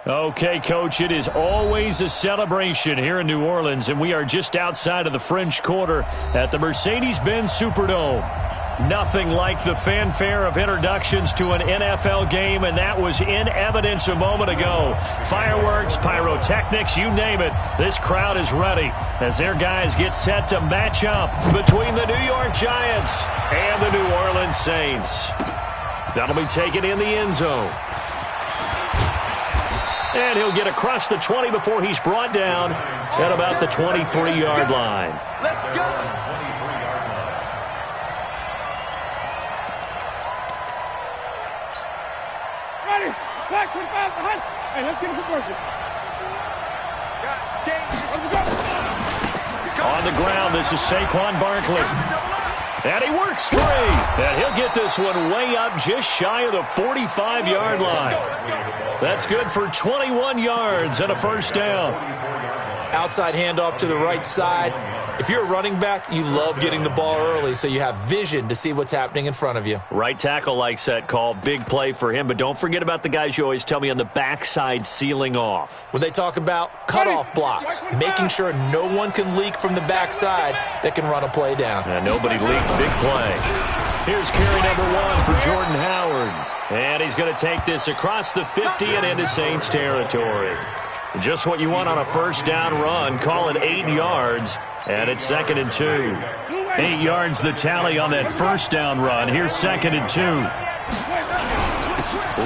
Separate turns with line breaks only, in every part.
Okay, Coach, it is always a celebration here in New Orleans, and we are just outside of the French Quarter at the Mercedes-Benz Superdome. Nothing like the fanfare of introductions to an NFL game, and that was in evidence a moment ago. Fireworks, pyrotechnics, you name it. This crowd is ready as their guys get set to match up between the New York Giants and the New Orleans Saints. That'll be taken in the end zone. And he'll get across the 20 before he's brought down at about the 23-yard line.
Let's go.
Ready. Back 25 behind. Hey, let's get him for working.
On the ground, this is Saquon Barkley. And he works free. And he'll get this one way up just shy of the 45-yard line. That's good for 21 yards and a first down.
Outside handoff to the right side. If you're a running back, you love getting the ball early so you have vision to see what's happening in front of you.
Right tackle likes that call. Big play for him. But don't forget about the guys you always tell me on the backside sealing off.
When they talk about cutoff blocks, making sure no one can leak from the backside that can run a play down.
And nobody leaked. Big play. Here's carry number 1 for Jordan Howard. And he's going to take this across the 50 and into Saints territory. Just what you want on a first down run. Call it 8 yards. And it's 2nd and 2. 8 yards the tally on that first down run. Here's 2nd and 2.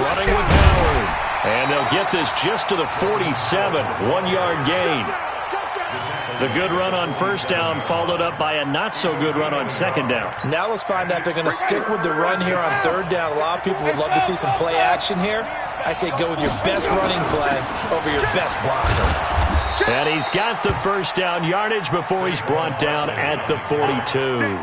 Running with Howard. And they'll get this just to the 47. 1-yard gain. The good run on first down followed up by a not-so-good run on second down.
Now let's find out if they're going to stick with the run here on third down. A lot of people would love to see some play action here. I say go with your best running play over your best blocker.
And he's got the first down yardage before he's brought down at the 42.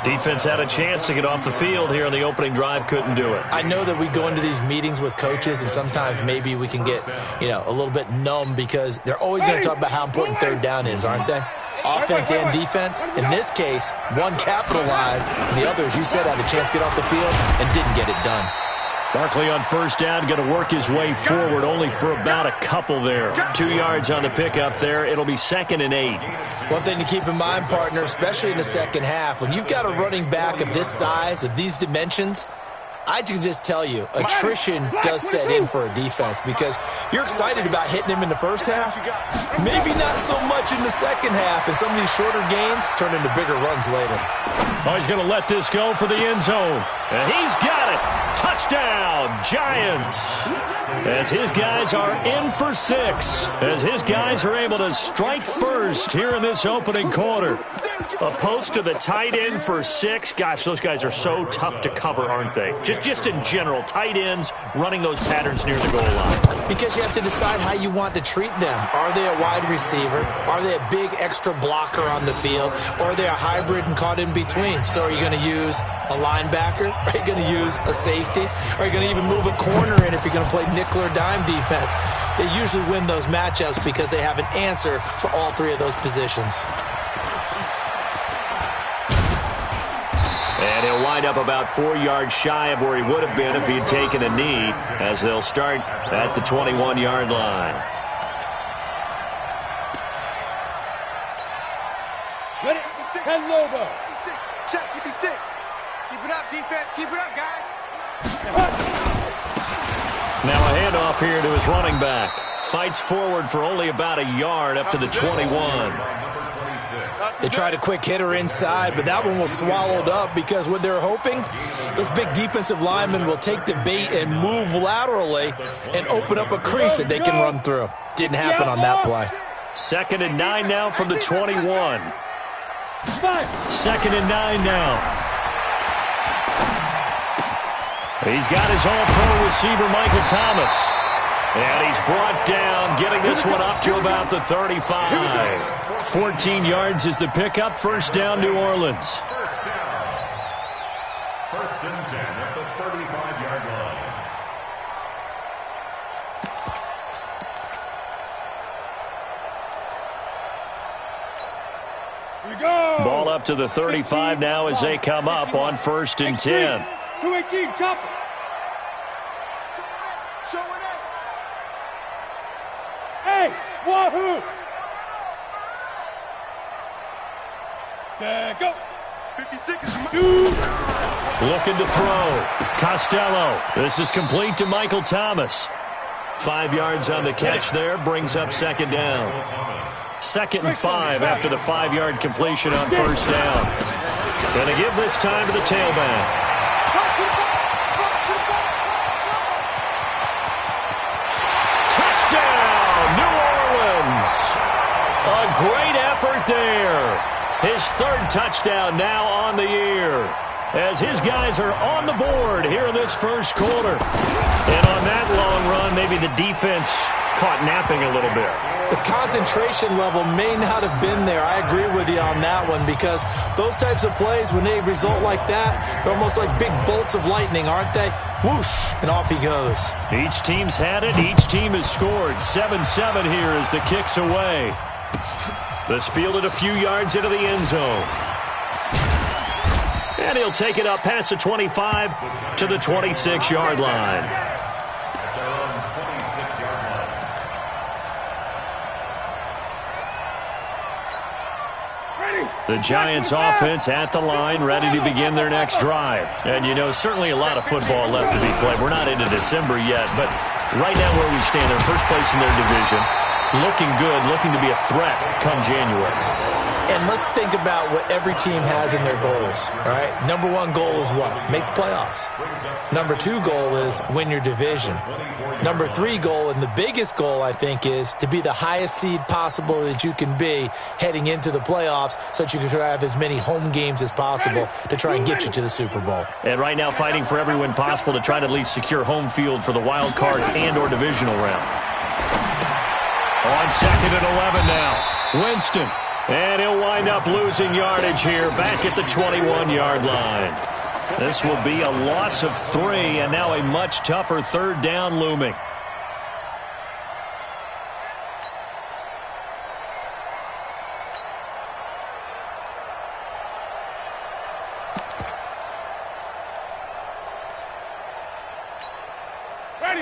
Defense had a chance to get off the field here on the opening drive, couldn't do it.
I know that we go into these meetings with coaches, and sometimes maybe we can get, a little bit numb because they're always going to talk about how important third down is, aren't they? Offense and defense. In this case, one capitalized, and the other, as you said, had a chance to get off the field and didn't get it done.
Barkley on first down, going to work his way forward only for about a couple there. 2 yards on the pickup there. It'll be 2nd and 8.
One thing to keep in mind, partner, especially in the second half, when you've got a running back of this size, of these dimensions, I can just tell you, attrition does set in for a defense because you're excited about hitting him in the first half. Maybe not so much in the second half, and some of these shorter gains turn into bigger runs later.
Oh, he's going to let this go for the end zone. And he's got it. Touchdown, Giants. As his guys are in for 6. As his guys are able to strike first here in this opening quarter. A post to the tight end for 6. Gosh, those guys are so tough to cover, aren't they? Just in general, tight ends running those patterns near the goal line.
Because you have to decide how you want to treat them. Are they a wide receiver? Are they a big extra blocker on the field? Or are they a hybrid and caught in between? So are you going to use a linebacker? Are you going to use a safety? Are you going to even move a corner in if you're going to play nickel or dime defense? They usually win those matchups because they have an answer for all 3 of those positions.
And he'll wind up about 4 yards shy of where he would have been if he had taken a knee, as they'll start at the 21-yard line.
Ready? 10 logo.
Check 56. Keep it up, defense. Keep it up, guys.
Now a handoff here to his running back. Fights forward for only about a yard up to the 21.
They tried a quick hitter inside, but that one was swallowed up because what they're hoping, those big defensive linemen will take the bait and move laterally and open up a crease that they can run through. Didn't happen on that play.
2nd and 9 now from the 21. 2nd and 9 now. He's got his all-pro receiver, Michael Thomas. And he's brought down, getting this one up to about the 35. 14 yards is the pickup. First down, New Orleans.
First and 10 at the 35-yard line.
Here we go.
Ball up to the 35 now as they come up on 1st and 10.
218, chop.
Show it up.
Wahoo! Set, go!
50 seconds.
Shoot!
Looking to throw. Costello. This is complete to Michael Thomas. 5 yards on the catch there. Brings up second down. 2nd and 5 after the 5-yard completion on first down. Going to give this time to the tailback. Touchdown, New Orleans. A great effort there. His 3rd touchdown now on the year, as his guys are on the board here in this first quarter. And on that long run, maybe the defense caught napping a little bit.
The concentration level may not have been there. I agree with you on that one, because those types of plays, when they result like that, they're almost like big bolts of lightning, aren't they? Whoosh, and off he goes.
Each team's had it. Each team has scored. 7-7 here as the kick's away. This fielded a few yards into the end zone. And he'll take it up past the 25 to the 26-yard line. The Giants offense at the line, ready to begin their next drive. And, you know, certainly a lot of football left to be played. We're not into December yet, but right now where we stand, they're first place in their division. Looking good, looking to be a threat come January.
And let's think about what every team has in their goals, all right? Number 1 goal is what? Make the playoffs. Number 2 goal is win your division. Number 3 goal, and the biggest goal, I think, is to be the highest seed possible that you can be heading into the playoffs, so that you can try to have as many home games as possible to try and get you to the Super Bowl.
And right now fighting for every win possible to try to at least secure home field for the wild card and or divisional round. On 2nd and 11 now. Winston. And he'll wind up losing yardage here back at the 21-yard line. This will be a loss of 3, and now a much tougher 3rd down looming.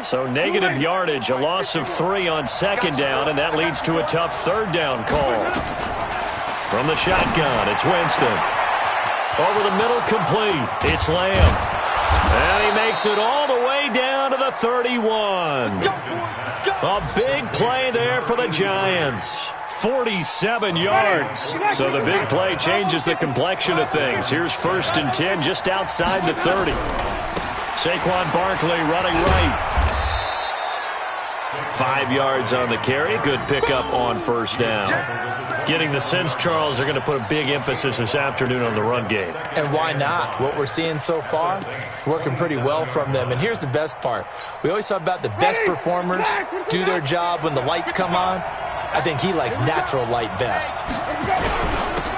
So negative yardage, a loss of 3 on 2nd down, and that leads to a tough 3rd down call. From the shotgun, it's Winston. Over the middle, complete. It's Lamb. And he makes it all the way down to the 31. A big play there for the Giants. 47 yards. So the big play changes the complexion of things. Here's 1st and 10 just outside the 30. Saquon Barkley running right. 5 yards on the carry. Good pickup on first down. Getting the sense, Charles, they're going to put a big emphasis this afternoon on the run game.
And why not? What we're seeing so far, working pretty well from them. And here's the best part. We always talk about the best performers do their job when the lights come on. I think he likes natural light best.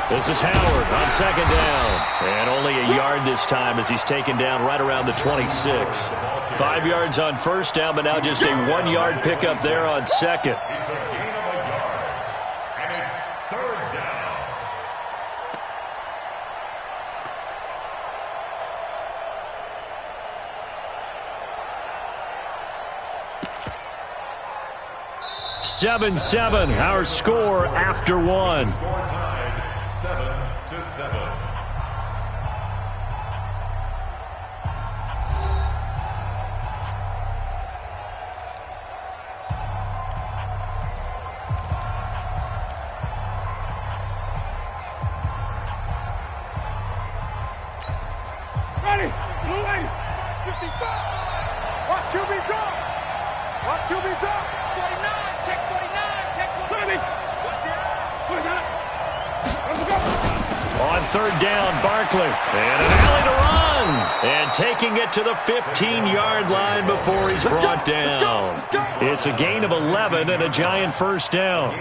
This is Howard on 2nd down. And only a yard this time as he's taken down right around the 26. 5 yards on first down, but now just a 1-yard pickup there on 2nd.
And it's 3rd down.
(7-7) our score after 1.
Score tied 7-7.
Ready! Blue lane!
55! Watch QB drop! Watch QB drop!
49! Check 49! Check 49!
Watch the eye!
Put it on! Let's go!
On 3rd down, Barkley. And an alley to run. And taking it to the 15-yard line before he's brought down. It's a gain of 11 and a Giant first down.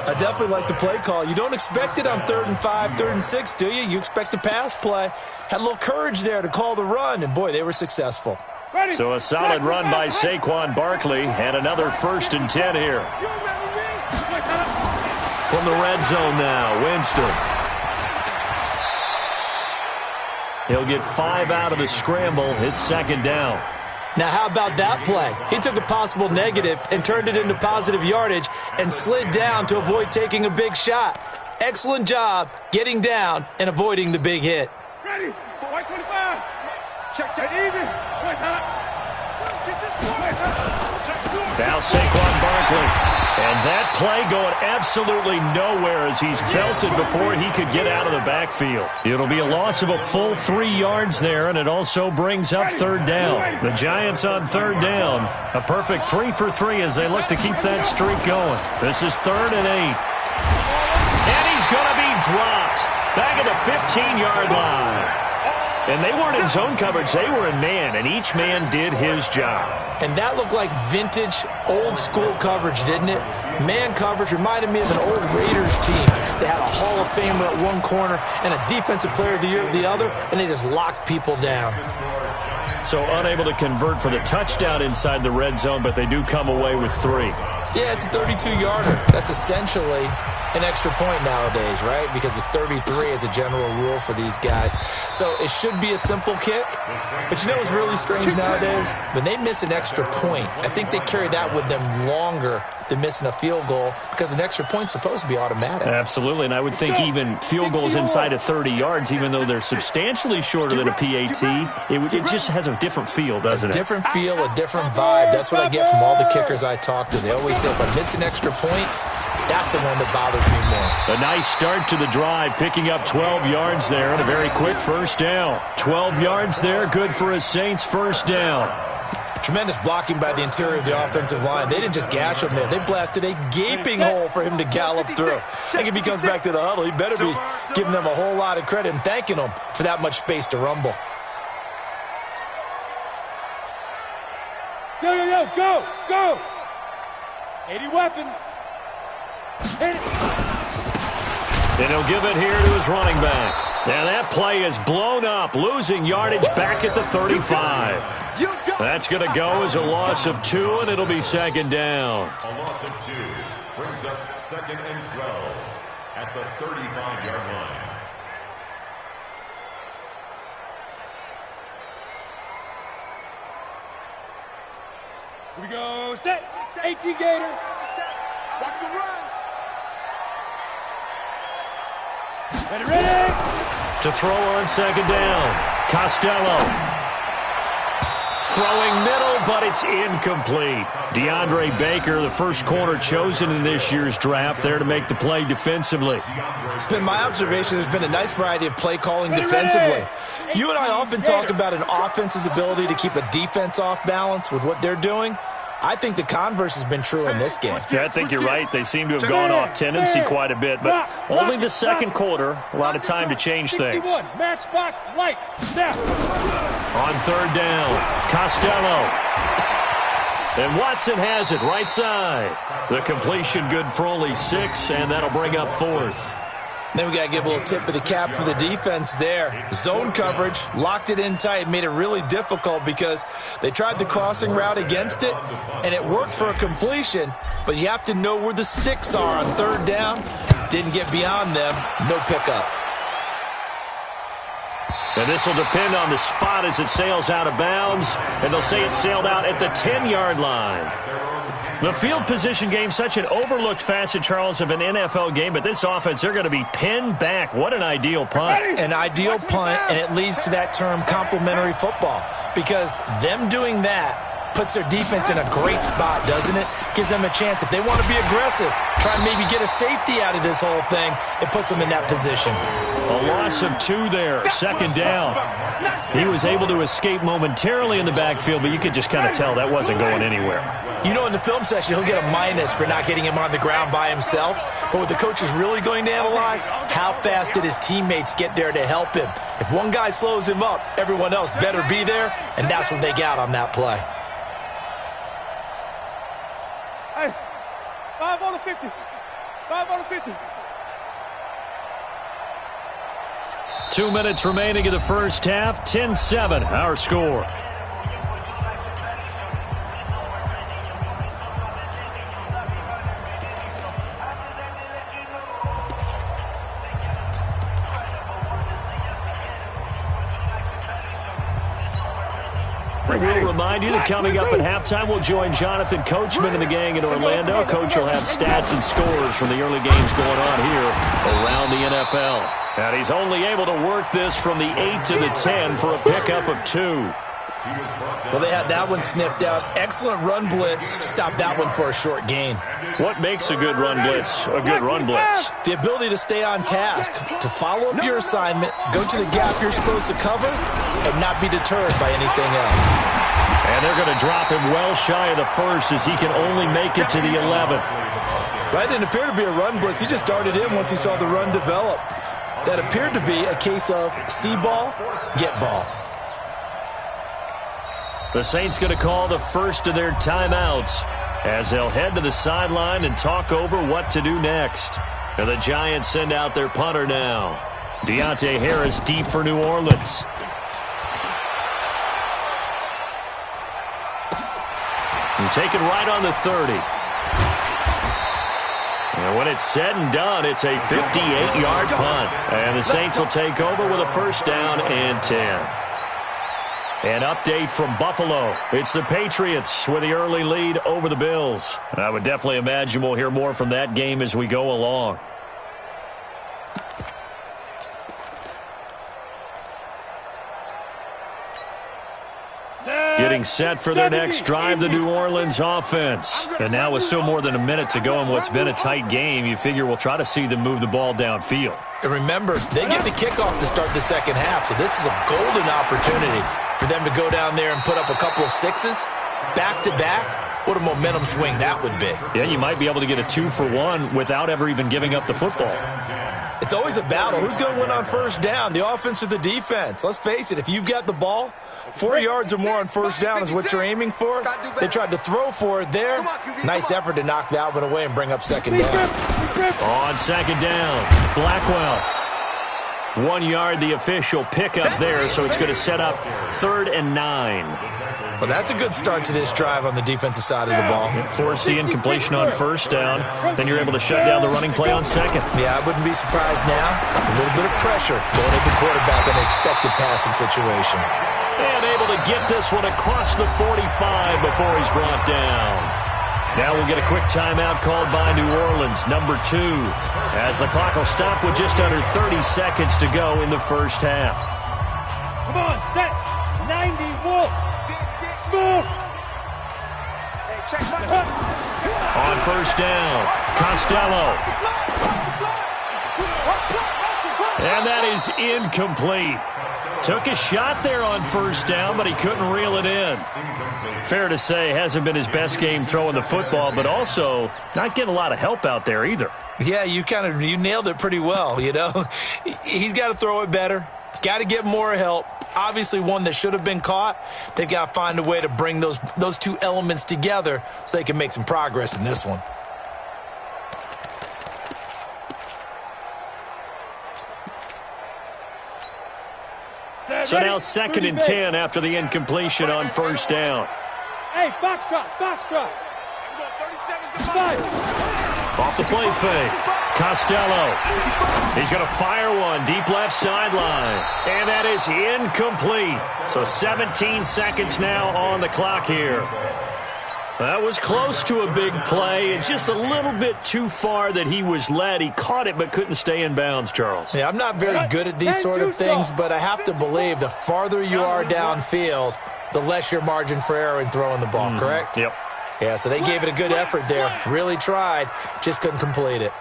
I definitely like the play call. You don't expect it on 3rd and 5, 3rd and 6, do you? You expect a pass play. Had a little courage there to call the run, and boy, they were successful.
Ready!
So a solid run by Saquon Barkley, and another 1st and 10 here. From the red zone now, Winston. He'll get 5 out of the scramble. It's 2nd down.
Now, how about that play? He took a possible negative and turned it into positive yardage and slid down to avoid taking a big shot. Excellent job getting down and avoiding the big hit.
Ready. White 25. Check even. White hot.
Now Saquon Barkley. And that play going absolutely nowhere as he's belted before he could get out of the backfield. It'll be a loss of a full 3 yards there, and it also brings up third down. The Giants on third down. A perfect 3 for 3 as they look to keep that streak going. This is 3rd and 8. And he's going to be dropped back at the 15-yard line. And they weren't in zone coverage. They were in man, and each man did his job.
And that looked like vintage, old-school coverage, didn't it? Man coverage reminded me of an old Raiders team. They had a Hall of Famer at one corner and a Defensive Player of the Year at the other, and they just locked people down.
So unable to convert for the touchdown inside the red zone, but they do come away with 3.
Yeah, it's a 32-yarder. That's essentially an extra point nowadays, right? Because it's 33 as a general rule for these guys. So it should be a simple kick. But you know what's really strange nowadays? When they miss an extra point, I think they carry that with them longer than missing a field goal because an extra point's supposed to be automatic.
Absolutely, and I would think even field goals inside of 30 yards, even though they're substantially shorter than a PAT, it just has a different feel, doesn't it?
A different feel, a different vibe. That's what I get from all the kickers I talk to. They always say if I miss an extra point, that's the one that bothers me more.
A nice start to the drive, picking up 12 yards there and a very quick first down. 12 yards there, good for a Saints first down.
Tremendous blocking by the interior of the offensive line. They didn't just gash him there. They blasted a gaping hole for him to gallop through. I think if he comes back to the huddle, he better be giving them a whole lot of credit and thanking them for that much space to rumble.
Yo, go! 80 weapon.
And he'll give it here to his running back. And that play is blown up, losing yardage back at the 35. That's going to go as a loss of 2, and it'll be second down.
A loss of 2 brings up 2nd and 12 at the 35-yard line.
Here we go. Set. 18 Gator. Watch the run. Ready.
To throw on second down. Costello. Throwing middle, but it's incomplete. DeAndre Baker, the first corner chosen in this year's draft, there to make the play defensively.
It's been my observation there's been a nice variety of play calling defensively. You and I often talk about an offense's ability to keep a defense off balance with what they're doing. I think the converse has been true in this game.
Yeah, I think you're right. They seem to have gone off tendency quite a bit, but only the second quarter, a lot of time to change things.
Matchbox lights. Snap.
On third down, Costello. And Watson has it right side. The completion good for only 6, and that'll bring up 4th.
Then we got to give a little tip of the cap for the defense there. Zone coverage, locked it in tight, made it really difficult because they tried the crossing route against it, and it worked for a completion, but you have to know where the sticks are on third down. Didn't get beyond them, no pickup.
And this will depend on the spot as it sails out of bounds, and they'll say it sailed out at the 10-yard line. The field position game, such an overlooked facet, Charles, of an NFL game, but this offense, they're going to be pinned back. What an ideal punt.
An ideal punt, and it leads to that term complementary football, because them doing that puts their defense in a great spot, doesn't it? Gives them a chance. If they want to be aggressive, try and maybe get a safety out of this whole thing, it puts them in that position.
A loss of 2 there, second down. He was able to escape momentarily in the backfield, but you could just kind of tell that wasn't going anywhere.
You know, in the film session, he'll get a minus for not getting him on the ground by himself. But what the coach is really going to analyze, how fast did his teammates get there to help him? If one guy slows him up, everyone else better be there, and that's what they got on that play.
Hey, 5 on the 50. 5 on the 50.
2 minutes remaining in the first half. 10-7, our score. will remind you that coming up at halftime, we'll join Jonathan Coachman and the gang in Orlando. Coach will have stats and scores from the early games going on here around the NFL. And he's only able to work this from the 8 to the 10 for a pickup of 2.
Well, they had that one sniffed out. Excellent run blitz. Stopped that one for a short gain.
What makes a good run blitz a good run blitz?
The ability to stay on task, to follow up your assignment, go to the gap you're supposed to cover, and not be deterred by anything else.
And they're going to drop him well shy of the first as he can only make it to the 11.
That didn't appear to be a run blitz. He just darted in once he saw the run develop. That appeared to be a case of see ball, get ball.
The Saints going to call the first of their timeouts as they'll head to the sideline and talk over what to do next. And the Giants send out their punter now. Deontay Harris deep for New Orleans. And taken right on the 30. And when it's said and done, it's a 58-yard punt. And the Saints will take over with a first down and 10. An update from Buffalo. It's the Patriots with the early lead over the Bills. And I would definitely imagine we'll hear more from that game as we go along. Getting set for their next drive, the New Orleans offense. And now with still more than a minute to go in what's been a tight game, you figure we'll try to see them move the ball downfield.
And remember, they get the kickoff to start the second half, so this is a golden opportunity for them to go down there and put up a couple of sixes back-to-back. What a momentum swing that would be.
Yeah, you might be able to get a 2-for-1 without ever even giving up the football.
It's always a battle. Who's going to win on first down, the offense or the defense? Let's face it, if you've got the ball, 4 yards or more on first down is what you're aiming for. They tried to throw for it there. Nice effort to knock that one away and bring up second down.
On second down, Blackwell. 1 yard, the official pickup there, so it's going to set up 3rd and 9.
Well, that's a good start to this drive on the defensive side of the ball.
Force the incompletion on first down. Then you're able to shut down the running play on second.
Yeah, I wouldn't be surprised now. A little bit of pressure going at the quarterback in an expected passing situation.
And able to get this one across the 45 before he's brought down. Now we'll get a quick timeout called by New Orleans, number 2, as the clock will stop with just under 30 seconds to go in the first half.
Come on, set. 90, Wolf. Smooth.
On first down, Costello. And that is incomplete. Took a shot there on first down, but he couldn't reel it in. Fair to say, hasn't been his best game throwing the football, but also not getting a lot of help out there either.
Yeah, you nailed it pretty well, you know. He's got to throw it better. Got to get more help. Obviously one that should have been caught. They've got to find a way to bring those two elements together so they can make some progress in this one.
So now 2nd and 10 after the incompletion on first down.
Hey, box drop.
Off the play fake. Costello. He's going to fire one deep left sideline. And that is incomplete. So 17 seconds now on the clock here. That was close to a big play and just a little bit too far that he was led. He caught it but couldn't stay in bounds, Charles.
Yeah, I'm not very good at these sort of things, but I have to believe the farther you are downfield, the less your margin for error in throwing the ball, correct?
Yep.
Yeah, so they gave it a good effort there. Really tried, just couldn't complete it.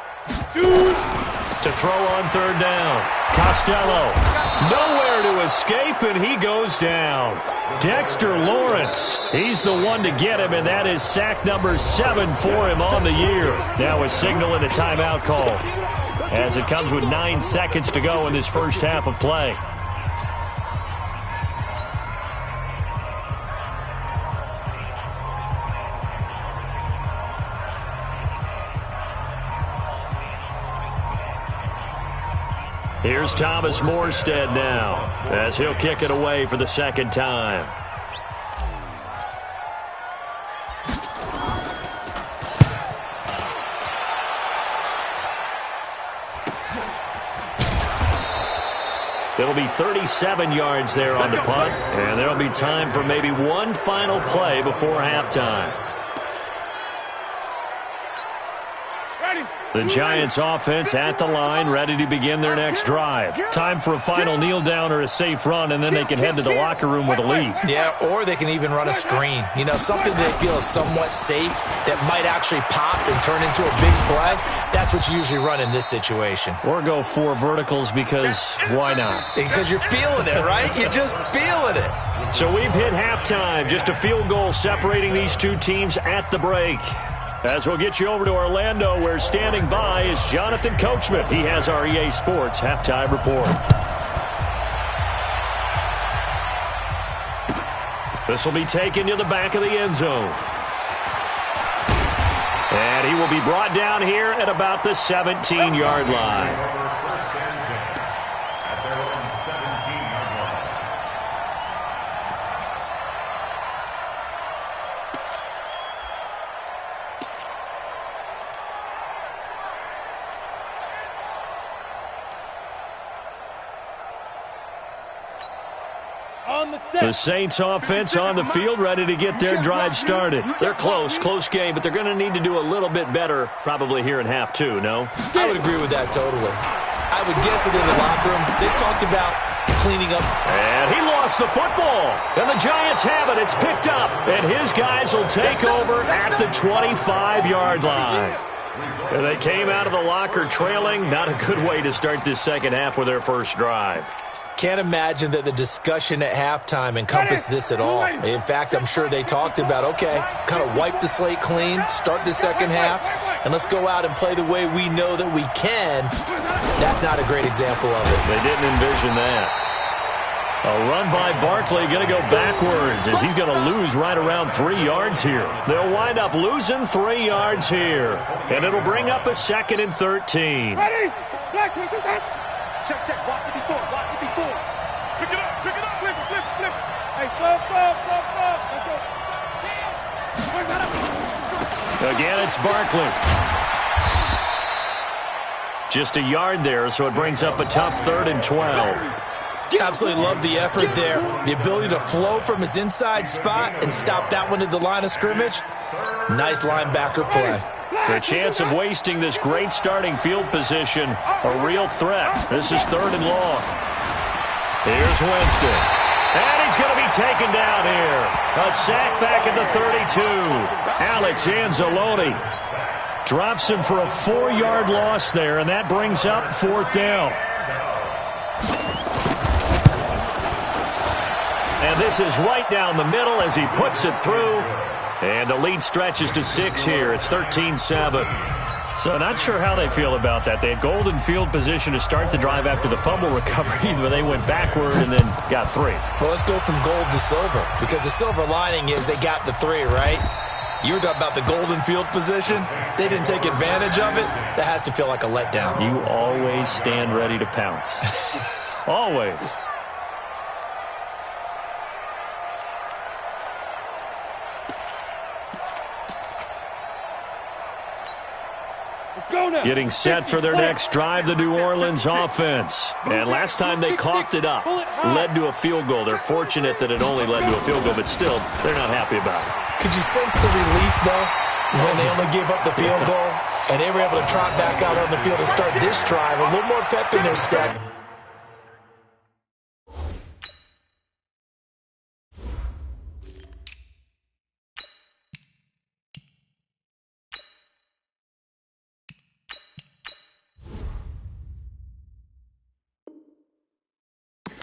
To throw on third down. Costello. Nowhere to escape, and he goes down. Dexter Lawrence. He's the one to get him, and that is sack number 7 for him on the year. Now a signal and a timeout call as it comes with 9 seconds to go in this first half of play. Here's Thomas Morstead now as he'll kick it away for the second time. It'll be 37 yards there on the punt, and there'll be time for maybe one final play before halftime. The Giants offense at the line, ready to begin their next drive. Time for a final kneel down or a safe run, and then they can head to the locker room with a lead.
Yeah, or they can even run a screen. You know, something they feel is somewhat safe that might actually pop and turn into a big play. That's what you usually run in this situation.
Or go 4 verticals because why not?
Because you're feeling it, right? You're just feeling it.
So we've hit halftime. Just a field goal separating these two teams at the break. As we'll get you over to Orlando, where standing by is Jonathan Coachman. He has our EA Sports halftime report. This will be taken to the back of the end zone. And he will be brought down here at about the 17-yard line. The Saints offense on the field, ready to get their drive started. They're close game, but they're going to need to do a little bit better probably here in half 2, no?
I would agree with that totally. I would guess it in the locker room. They talked about cleaning up.
And he lost the football. And the Giants have it. It's picked up. And his guys will take over at the 25-yard line. And they came out of the locker trailing. Not a good way to start this second half with their first drive.
Can't imagine that the discussion at halftime encompassed this at all. In fact, I'm sure they talked about, okay, kind of wipe the slate clean, start the second half, and let's go out and play the way we know that we can. That's not a great example of it.
They didn't envision that. A run by Barkley going to go backwards as he's going to lose right around 3 yards here. They'll wind up losing 3 yards here, and it'll bring up a 2nd and 13.
Ready? Check. Walk it before. Pick it up. Flip. Hey, flip. Let's go.
Again, it's Barkley. Just a yard there, so it brings up a tough 3rd and 12.
Absolutely love the effort there. The ability to flow from his inside spot and stop that one at the line of scrimmage. Nice linebacker play.
The chance of wasting this great starting field position, a real threat. This is 3rd and long. Here's Winston. And he's going to be taken down here. A sack back at the 32. Alex Anzalone drops him for a 4-yard loss there, and that brings up 4th down. And this is right down the middle as he puts it through. And the lead stretches to 6 here. It's 13-7. So not sure how they feel about that. They had golden field position to start the drive after the fumble recovery, but they went backward and then got 3.
Well, let's go from gold to silver, because the silver lining is they got the 3, right? You were talking about the golden field position. They didn't take advantage of it. That has to feel like a letdown.
You always stand ready to pounce. Always. Getting set for their next drive, the New Orleans offense. And last time they coughed it up, led to a field goal. They're fortunate that it only led to a field goal, but still, they're not happy about it.
Could you sense the relief, though, when they only gave up the field goal and they were able to trot back out on the field and start this drive? A little more pep in their step.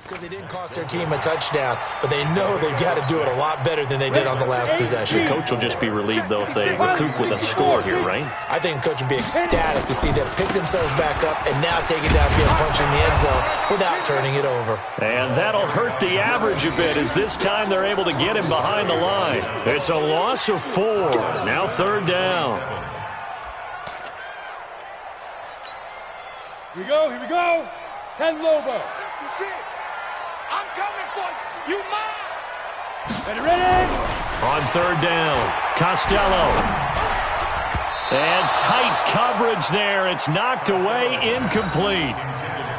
Because they didn't cost their team a touchdown, but they know they've got to do it a lot better than they did on the last possession.
The coach will just be relieved, though, if they recoup with a score here, right?
I think the coach will be ecstatic to see them pick themselves back up and now take it downfield, punching the end zone without turning it over.
And that'll hurt the average a bit, as this time they're able to get him behind the line. It's a loss of 4. Now 3rd down.
Here we go. It's 10 Lobo.
I'm coming for you. You mine.
Ready?
On 3rd down, Costello. And tight coverage there. It's knocked away, incomplete.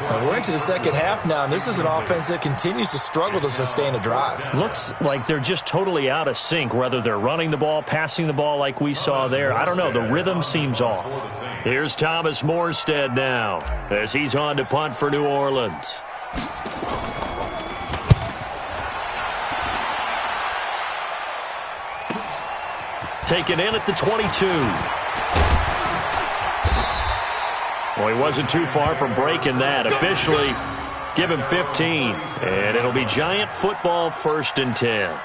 We're into the second half now, and this is an offense that continues to struggle to sustain a drive.
Looks like they're just totally out of sync, whether they're running the ball, passing the ball like we saw there. I don't know. The rhythm seems off. Here's Thomas Morstead now as he's on to punt for New Orleans. Taken in at the 22. Well, he wasn't too far from breaking that. Officially, give him 15. And it'll be Giant football 1st and 10.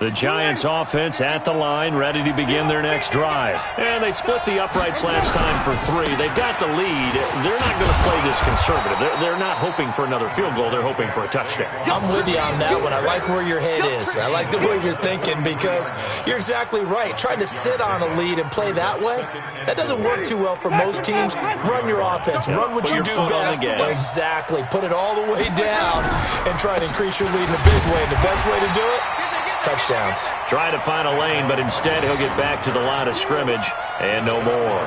The Giants offense at the line, ready to begin their next drive. And they split the uprights last time for 3. They've got the lead. They're not going to play this conservative. They're not hoping for another field goal. They're hoping for a touchdown.
I'm with you on that one. I like where your head is. I like the way you're thinking because you're exactly right. Trying to sit on a lead and play that way, that doesn't work too well for most teams. Run your offense. Run what you do best. Exactly. Put it all the way down and try to increase your lead in a big way. And the best way to do it? Touchdowns.
Try to find a lane, but instead he'll get back to the line of scrimmage and no more.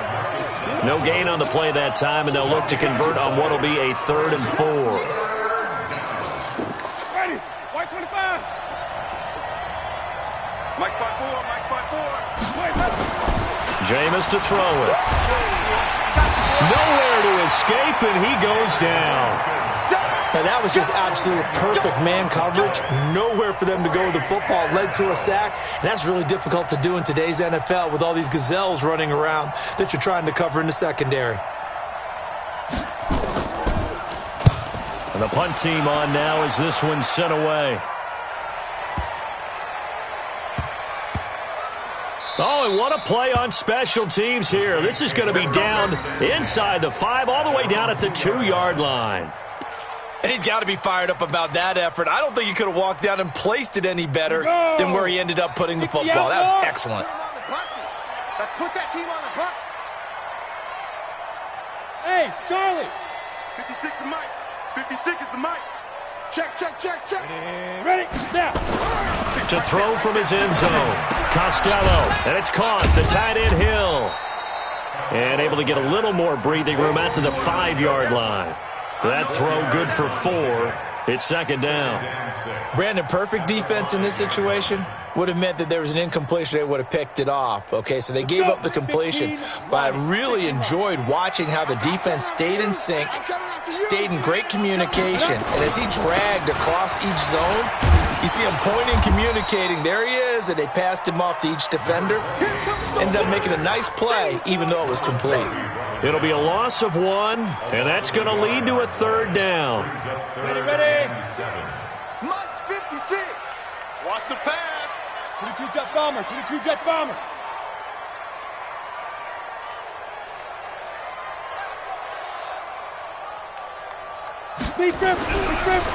No gain on the play that time, and they'll look to convert on what will be a 3rd and 4.
Ready. White 25. Mike spot 4. Mike spot 4.
Jameis to throw it. Nowhere to escape, and he goes down.
Now, that was just absolute perfect man coverage. Nowhere for them to go with the football. Led to a sack. And that's really difficult to do in today's NFL with all these gazelles running around that you're trying to cover in the secondary.
And the punt team on now as this one's sent away. Oh, and what a play on special teams here. This is going to be down inside the 5, all the way down at the 2-yard line.
And he's got to be fired up about that effort. I don't think he could have walked down and placed it any better than where he ended up putting the football. That was excellent.
Let's put that team on the bus.
Hey, Charlie.
56 is Mike. 56 is the Mike. Check, check, check, check.
And ready, now.
To throw from his end zone. Costello, and it's caught. The tight end Hill. And able to get a little more breathing room out to the 5-yard line. That throw good for 4. It's 2nd down.
Brandon, perfect defense in this situation would have meant that there was an incompletion. They would have picked it off. Okay, so they gave up the completion. But I really enjoyed watching how the defense stayed in sync, stayed in great communication. And as he dragged across each zone, you see him pointing, communicating. There he is, and they passed him off to each defender. Ended up making a nice play, even though it was complete.
It'll be a loss of 1, and that's going to lead to a 3rd down.
Ready, ready.
Mike's 56. Watch the pass.
22 jet bomber, 22 jet bomber.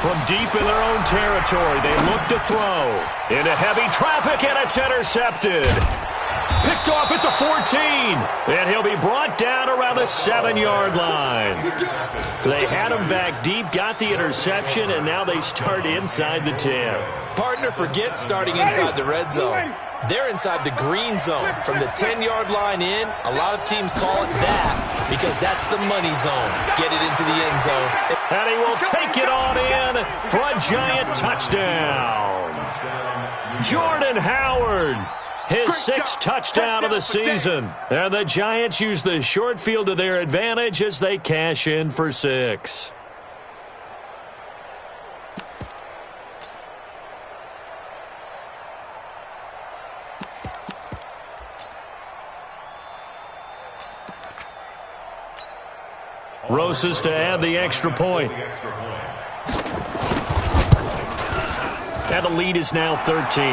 From deep in their own territory, they look to throw. Into heavy traffic, and it's intercepted. Picked off at the 14, and he'll be brought down around the 7-yard line. They had him back deep, got the interception, and now they start inside the 10.
Partner, forget starting inside the red zone. They're inside the green zone. From the 10-yard line in, a lot of teams call it that because that's the money zone. Get it into the end zone.
And he will take it on in for a Giant touchdown. Jordan Howard. His 6th touchdown of the season. And the Giants use the short field to their advantage as they cash in for 6. Rosas to add the extra point. And the lead is now 13.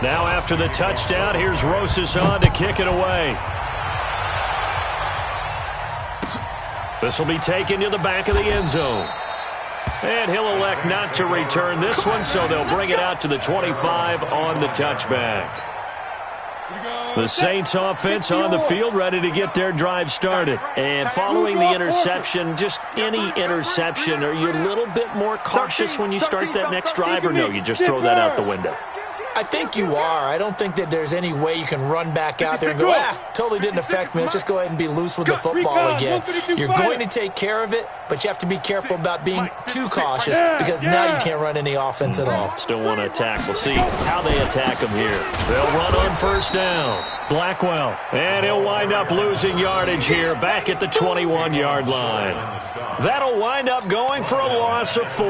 Now after the touchdown, here's Rosas on to kick it away. This will be taken to the back of the end zone. And he'll elect not to return this one, so they'll bring it out to the 25 on the touchback. The Saints offense on the field, ready to get their drive started. And following the interception, just any interception, are you a little bit more cautious when you start that next drive, or no, you just throw that out the window?
I think you are. I don't think that there's any way you can run back out there and go, totally didn't affect me. Let's just go ahead and be loose with the football again. You're going to take care of it, but you have to be careful about being too cautious because now you can't run any offense at all.
Still want to attack. We'll see how they attack them here. They'll run on first down. Blackwell, and he'll wind up losing yardage here back at the 21-yard line. That'll wind up going for a loss of 4,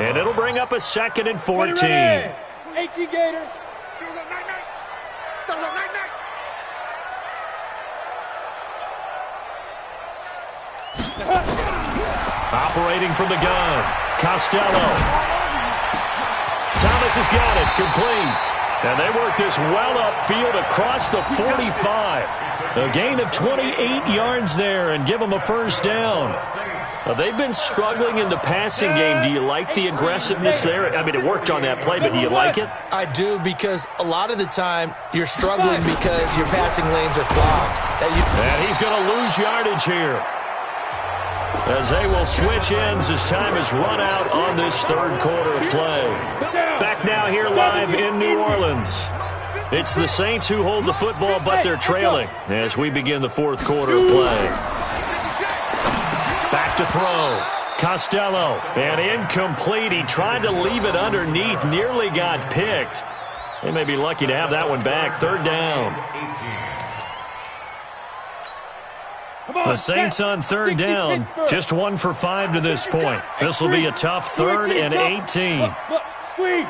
and it'll bring up a 2nd and 14.
18 Gator.
Operating from the gun, Costello. Thomas has got it, complete. And they work this well upfield across the 45. A gain of 28 yards there and give them a first down. They've been struggling in the passing game. Do you like the aggressiveness there? I mean, it worked on that play, but do you like it?
I do, because a lot of the time you're struggling because your passing lanes are clogged.
And he's going to lose yardage here, as they will switch ends as time is run out on this third quarter of play. Back now here live in New Orleans. It's the Saints who hold the football, but they're trailing as we begin the fourth quarter of play. Back to throw. Costello, and incomplete. He tried to leave it underneath, nearly got picked. They may be lucky to have that one back. Third down. The Saints on third down, just 1 for 5 to this point. This will be a tough 3rd and 18.
Squeeze.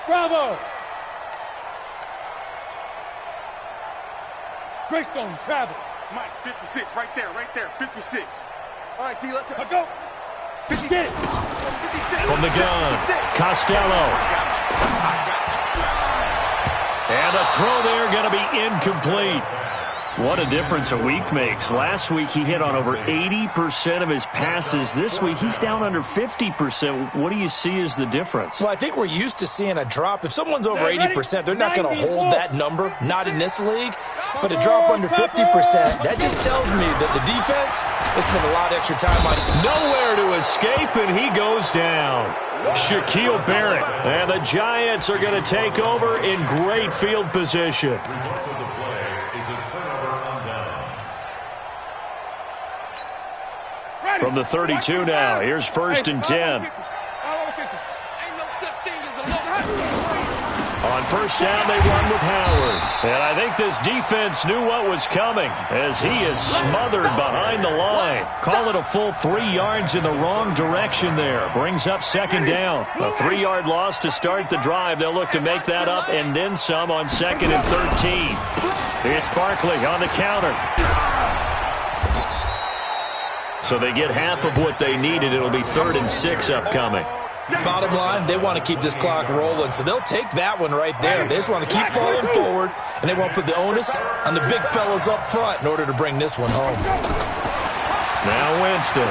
Bravo. Greystone, travel.
Mike, 56, right there, 56. All right, T, let's
go.
50.
Get it.
56.
From the gun, Costello. And a throw there going to be incomplete. What a difference a week makes. Last week he hit on over 80% of his passes. This week he's down under 50%. What do you see as the difference?
Well, I think we're used to seeing a drop. If someone's over 80%, they're not going to hold that number, not in this league. But a drop under 50%, that just tells me that the defense has spent a lot of extra time on it.
Nowhere to escape, and he goes down. Shaquille Barrett, and the Giants are going to take over in great field position. From the 32 now, here's 1st and 10. On first down, they run with Howard. And I think this defense knew what was coming as he is smothered behind the line. Call it a full 3 yards in the wrong direction there. Brings up 2nd down. A 3-yard loss to start the drive. They'll look to make that up and then some on 2nd and 13. It's Barkley on the counter. So they get half of what they needed. It'll be 3rd and 6 upcoming.
Bottom line, they want to keep this clock rolling, so they'll take that one right there. They just want to keep falling forward, and they want to put the onus on the big fellas up front in order to bring this one home.
Now Winston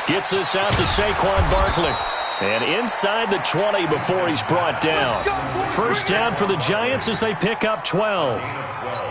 gets this out to Saquon Barkley. And inside the 20 before he's brought down. First down for the Giants as they pick up 12.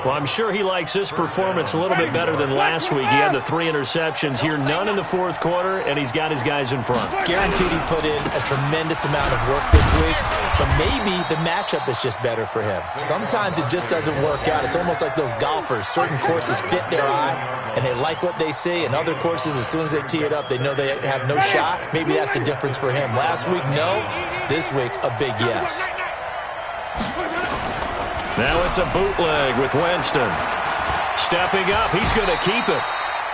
Well, I'm sure he likes this performance a little bit better than last week. He had the 3 interceptions here, none in the fourth quarter, and he's got his guys in front.
Guaranteed he put in a tremendous amount of work this week, but maybe the matchup is just better for him. Sometimes it just doesn't work out. It's almost like those golfers. Certain courses fit their eye, and they like what they see, and other courses, as soon as they tee it up, they know they have no shot. Maybe that's the difference for him. Last week, no. This week, a big yes.
Now it's a bootleg with Winston. Stepping up, he's going to keep it.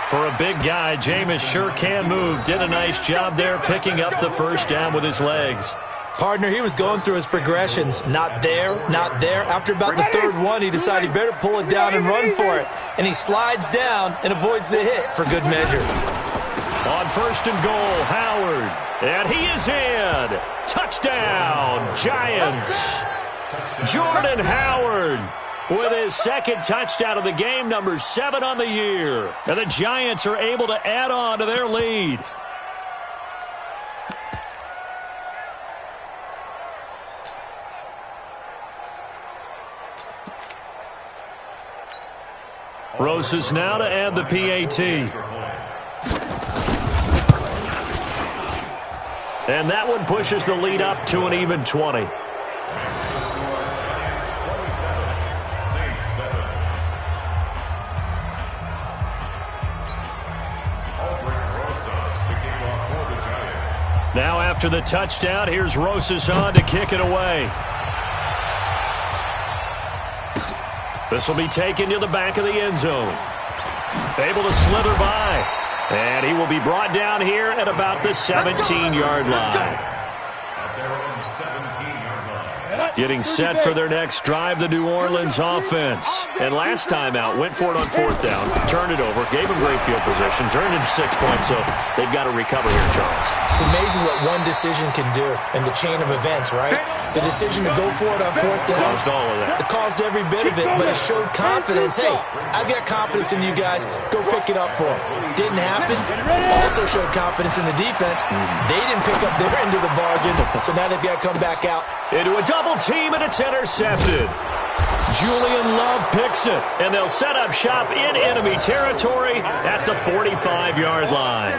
For a big guy, Jameis sure can move. Did a nice job there picking up the first down with his legs.
Partner, he was going through his progressions. Not there, not there. After about the 3rd one, he decided he better pull it down and run for it. And he slides down and avoids the hit for good measure.
On 1st and goal, Howard. And he is in. Touchdown, Giants. Jordan Howard with his 2nd touchdown of the game, number 7 on the year. And the Giants are able to add on to their lead. Rosas now to add the PAT. And that one pushes the lead up to an even 20. Now after the touchdown, here's Rosas on to kick it away. This will be taken to the back of the end zone. Able to slither by. And he will be brought down here at about the 17-yard line. Getting set for their next drive, the New Orleans offense. And last time out, went for it on 4th down, turned it over, gave them great field position, turned it into 6 points, so they've got to recover here, Charles.
It's amazing what one decision can do in the chain of events, right? The decision to go for it on 4th down.
Caused all of that.
It caused every bit of it, but it showed confidence. Hey, I've got confidence in you guys. Go pick it up for them. Didn't happen. Also showed confidence in the defense. They didn't pick up their end of the bargain, so now they've got to come back out.
Into a double team, and it's intercepted. Julian Love picks it, and they'll set up shop in enemy territory at the 45-yard line.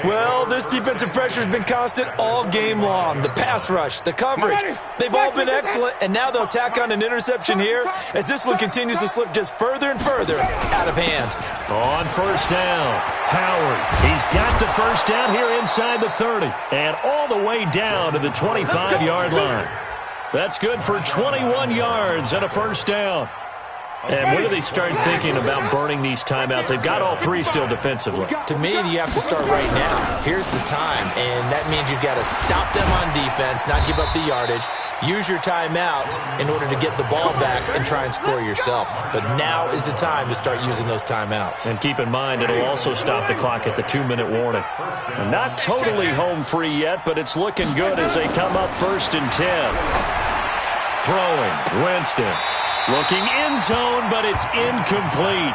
Well, this defensive pressure has been constant all game long. The pass rush, the coverage, they've all been excellent, and now they'll tack on an interception here as this one continues to slip just further and further out of hand.
On 1st down, Howard. He's got the 1st down here inside the 30 and all the way down to the 25-yard line. That's good for 21 yards and a 1st down. And when do they start thinking about burning these timeouts? They've got all 3 still defensively.
To me, you have to start right now. Here's the time, and that means you've got to stop them on defense, not give up the yardage, use your timeouts in order to get the ball back and try and score yourself. But now is the time to start using those timeouts.
And keep in mind, it'll also stop the clock at the 2-minute warning. Not totally home free yet, but it's looking good as they come up 1st and 10. Throwing, Winston. Looking end zone, but it's incomplete.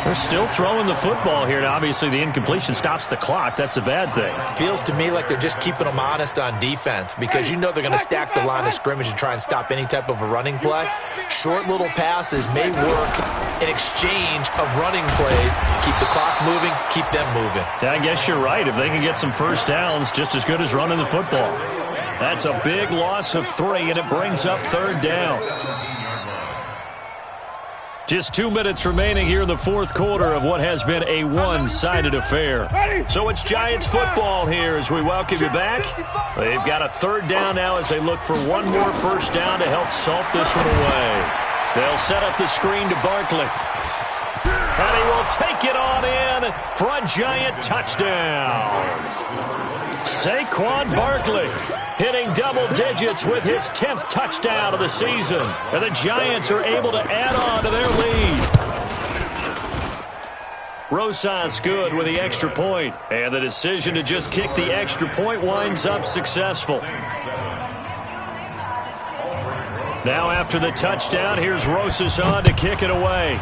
They're still throwing the football here. Now, obviously, the incompletion stops the clock. That's a bad thing.
Feels to me like they're just keeping them honest on defense because you know they're going to stack the line of scrimmage and try and stop any type of a running play. Short little passes may work in exchange of running plays. Keep the clock moving, keep them moving.
I guess you're right. If they can get some 1st downs, just as good as running the football. That's a big loss of 3, and it brings up 3rd down. Just 2 minutes remaining here in the 4th quarter of what has been a one-sided affair. So it's Giants football here as we welcome you back. They've got a 3rd down now as they look for one more 1st down to help salt this one away. They'll set up the screen to Barkley. And he will take it on in for a Giant touchdown. Saquon Barkley hitting double digits with his 10th touchdown of the season. And the Giants are able to add on to their lead. Rosas good with the extra point. And the decision to just kick the extra point winds up successful. Now after the touchdown, here's Rosas on to kick it away.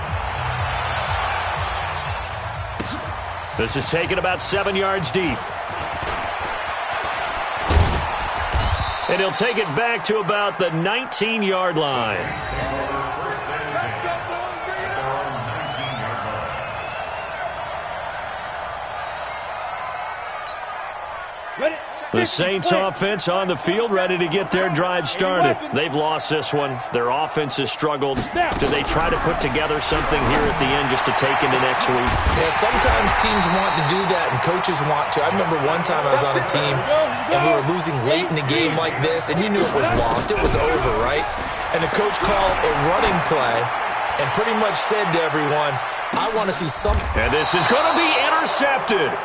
This is taken about 7 yards deep. And he'll take it back to about the 19-yard line. The Saints offense on the field ready to get their drive started. They've lost this one. Their offense has struggled. Do they try to put together something here at the end just to take into next week?
Yeah, sometimes teams want to do that and coaches want to. I remember one time I was on a team and we were losing late in a game like this and you knew it was lost. It was over, right? And the coach called a running play and pretty much said to everyone, I want to see something.
And this is going to be intercepted.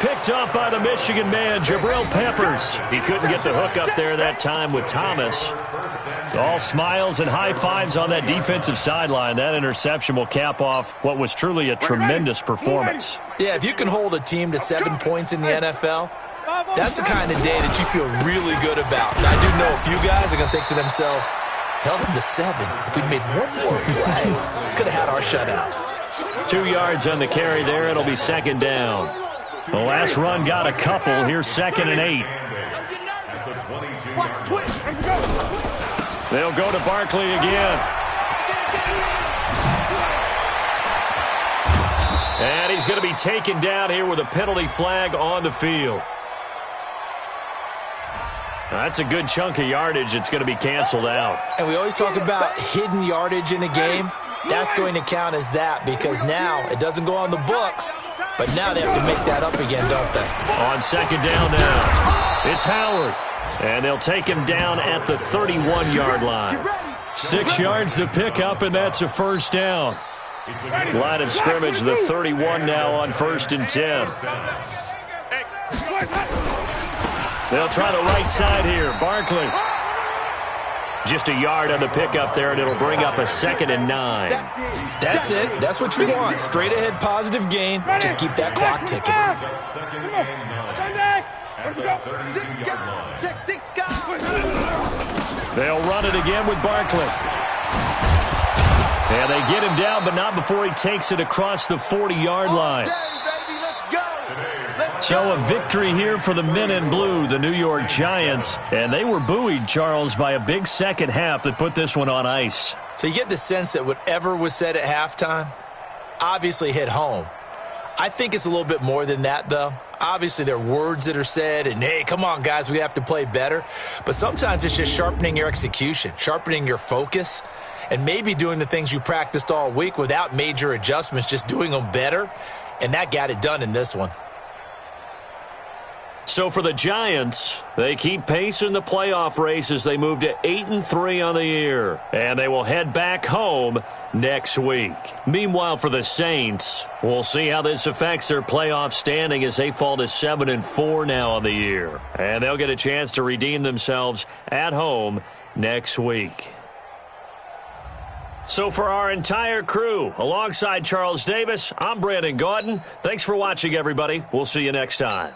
Picked up by the Michigan man, Jabril Peppers. He couldn't get the hook up there that time with Thomas. All smiles and high fives on that defensive sideline. That interception will cap off what was truly a tremendous performance.
Yeah, if you can hold a team to 7 points in the NFL, that's the kind of day that you feel really good about. And I do know a few guys are going to think to themselves, held them to 7. If we'd made one more play, could have had our shutout.
2 yards on the carry there. It'll be 2nd down. The last run got a couple. Here's 2nd and 8. They'll go to Barkley again. And he's going to be taken down here with a penalty flag on the field. That's a good chunk of yardage. It's going to be canceled out.
And we always talk about hidden yardage in a game. That's going to count as that because now it doesn't go on the books, but now they have to make that up again, don't they?
On second down now, it's Howard. And they'll take him down at the 31-yard line. 6 yards the pickup, and that's a first down. Line of scrimmage, the 31 now on 1st and 10. They'll try the right side here. Barkley. Just a yard on the pickup there, and it'll bring up a 2nd and 9.
That's it. That's what you want. Straight ahead positive gain. Just keep that clock ticking.
2nd and 9 at the 32-yard line.
Check 6 guys.
They'll run it again with Barkley. And they get him down, but not before he takes it across the 40-yard line. So a victory here for the men in blue, the New York Giants. And they were buoyed, Charles, by a big second half that put this one on ice.
So you get the sense that whatever was said at halftime obviously hit home. I think it's a little bit more than that, though. Obviously, there are words that are said, and, hey, come on, guys, we have to play better. But sometimes it's just sharpening your execution, sharpening your focus, and maybe doing the things you practiced all week without major adjustments, just doing them better. And that got it done in this one.
So for the Giants, they keep pace in the playoff race as they move to 8-3 on the year. And they will head back home next week. Meanwhile, for the Saints, we'll see how this affects their playoff standing as they fall to 7-4 now on the year. And they'll get a chance to redeem themselves at home next week. So for our entire crew, alongside Charles Davis, I'm Brandon Gaudin. Thanks for watching, everybody. We'll see you next time.